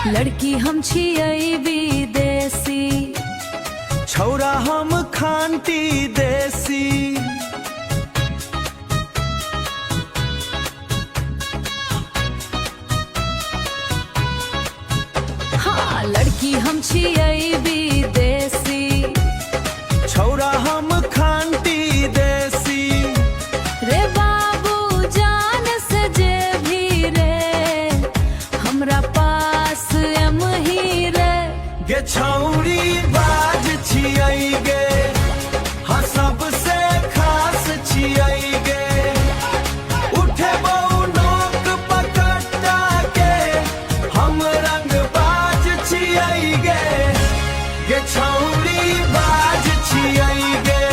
लड़की हम छियै विदेशी, छौरा हम खानती देसी। हाँ लड़की हम छियै विदेशी, छौरा हम खानती देसी। रे बाबू जान से जे भी रे हमरा पास एम ही रे। गे छौरी बाज छियै गे, हाँ सबसे खास छियै गे। उठे बहु नोक पकड़ा के हम रंग बाज छियै गे। गे छौरी बाज छियै गे,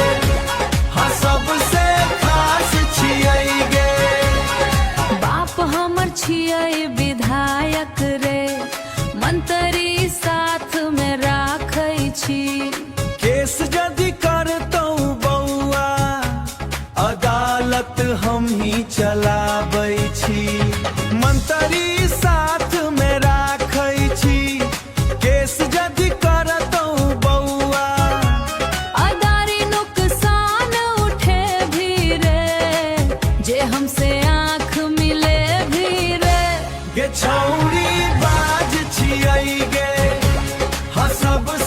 हाँ सबसे खास छियै गे। बाप हमर छियै विधायक रे, मंत्री साथ में राखै छी। केस यदि करतौ बौआ, अदालत हम ही चलाबै छी। मंत्री साथ में राखै छी, केस यदि करतौ बौआ। अदारी नुकसान उठे भी रे, जे हमसे आँख मिले भी रे। गे छौरी बाज छियै गे, हाँ सबसे